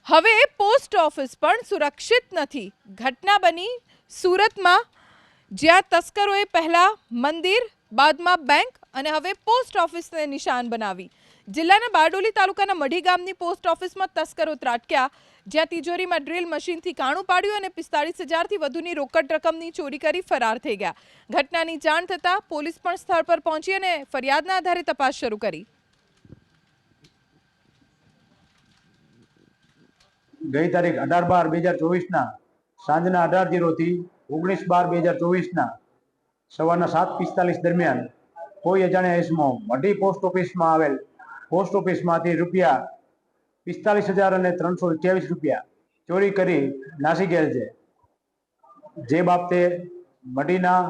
હવે post office પણ સુરક્ષિત નથી। ઘટના બની સુરતમાં, જ્યાં તસ્કરોએ પહેલા મંદિર, બાદમાં બેંક અને હવે પોસ્ટ ઓફિસને નિશાન બનાવી। જિલ્લાના બારડોલી તાલુકાના મઢી ગામની પોસ્ટ ઓફિસમાં તસ્કરો ત્રાટક્યા, જ્યાં તિજોરીમાં ડ્રીલ મશીનથી કાણું પાડ્યું અને 45,000થી વધુની રોકડ રકમની ચોરી કરી ફરાર થઈ ગયા। ઘટનાની જાણ થતાં પોલીસ પણ સ્થળ પર પહોંચી અને ફરિયાદના આધારે તપાસ શરૂ કરી। ગઈ તારીખ 18/12/2024 સાંજના 18:00 19/12/2024 સવારના 7:45 દરમિયાન કોઈ અજાણ્યા ઇસમો મઢી પોસ્ટ ઓફિસમાં આવેલ પોસ્ટ ઓફિસમાંથી રૂપિયા 45,328 રૂપિયા ચોરી કરી નાસી ગયેલ છે। જે બાબતે મઢીના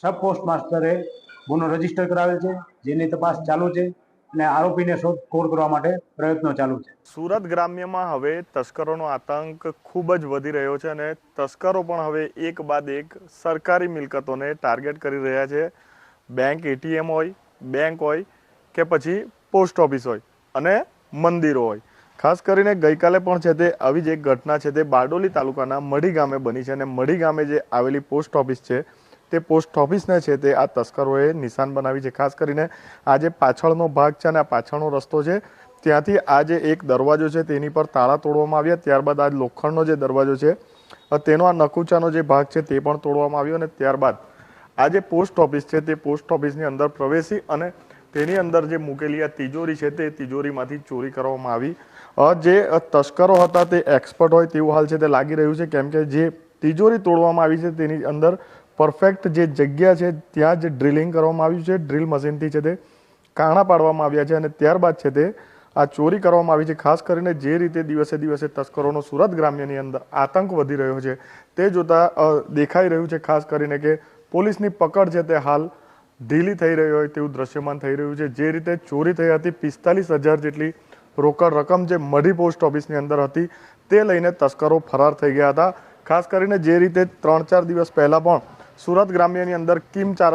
સબ પોસ્ટ માસ્ટરે ગુનો રજીસ્ટર કરાવેલ છે, જેની તપાસ ચાલુ છે અને આરોપીને શોધખોળ કરવા માટે પ્રયત્નો ચાલુ છે। સુરત ગ્રામ્યમાં હવે તસ્કરોનો આતંક ખૂબ જ વધી રહ્યો છે અને તસ્કરો પણ હવે એક બાદ એક સરકારી મિલકતોને ટાર્ગેટ કરી રહ્યા છે। બેંક એટીએમ હોય, બેંક હોય કે પછી પોસ્ટ ઓફિસ હોય અને મંદિરો હોય। ખાસ કરીને ગઈકાલે પણ છે તે આવી જ એક ઘટના છે તે બારડોલી તાલુકાના મઢી ગામે બની છે અને મઢી ગામે જે આવેલી પોસ્ટ ઓફિસ છે તે પોસ્ટ ઓફિસને છે તે આ તસ્કરોએ નિશાન બનાવી છે। ખાસ કરીને આ જે પાછળનો ભાગ છે અને આ પાછળનો રસ્તો છે ત્યાંથી આ જે એક દરવાજો છે તેની પર તાળા તોડવામાં આવ્યા। ત્યારબાદ આ લોખંડનો જે દરવાજો છે તેનો આ નકુચાનો જે ભાગ છે તે પણ તોડવામાં આવ્યો અને ત્યારબાદ આ જે પોસ્ટ ઓફિસ છે તે પોસ્ટ ઓફિસની અંદર પ્રવેશી અને તેની અંદર જે મૂકેલી આ તિજોરી છે તે તિજોરીમાંથી ચોરી કરવામાં આવી। જે તસ્કરો હતા તે એક્સપર્ટ હોય તેવું હાલ છે તે લાગી રહ્યું છે, કેમ કે જે તિજોરી તોડવામાં આવી છે તેની અંદર પરફેક્ટ જે જગ્યા છે ત્યાં જે ડ્રિલિંગ કરવામાં આવ્યું છે, ડ્રિલ મશીનથી છે તે કાણા પાડવામાં આવ્યા છે અને ત્યારબાદ છે તે આ ચોરી કરવામાં આવી છે। ખાસ કરીને જે રીતે દિવસે દિવસે તસ્કરોનો સુરત ગ્રામ્યની અંદર આતંક વધી રહ્યો છે તે જોતા દેખાઈ રહ્યું છે ખાસ કરીને કે પોલીસની પકડ છે તે હાલ ઢીલી થઈ રહી હોય તેવું દ્રશ્યમાન થઈ રહ્યું છે। જે રીતે ચોરી થઈ હતી 45,000 જેટલી રોકડ રકમ જે મઢી પોસ્ટ ઓફિસની અંદર હતી તે લઈને તસ્કરો ફરાર થઈ ગયા હતા। ખાસ કરીને જે રીતે 3-4 દિવસ પહેલાં પણ સુરત ગ્રામ્યની અંદર કિમ ચાર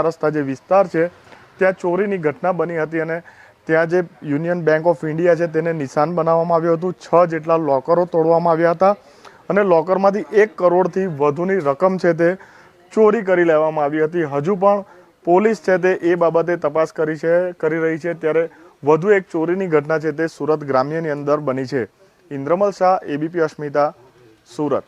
રસ્તા જે વિસ્તાર છે ત્યાં ચોરીની ઘટના બની હતી અને ત્યાં જે યુનિયન બેંક ઓફ ઇન્ડિયા છે તેને નિશાન બનાવવામાં આવ્યું હતું। 6 જેટલા લોકરો તોડવામાં આવ્યા હતા અને લોકરમાંથી 1 કરોડથી વધુની રકમ છે તે ચોરી કરી લેવામાં આવી હતી। હજુ પણ પોલીસ છે તે એ બાબતે તપાસ કરી રહી છે। ત્યારે વધુ એક ચોરીની ઘટના છે તે સુરત ગ્રામ્યની અંદર બની છે। ઇન્દ્રમલ શાહ, એબીપી અસ્મિતા, સુરત।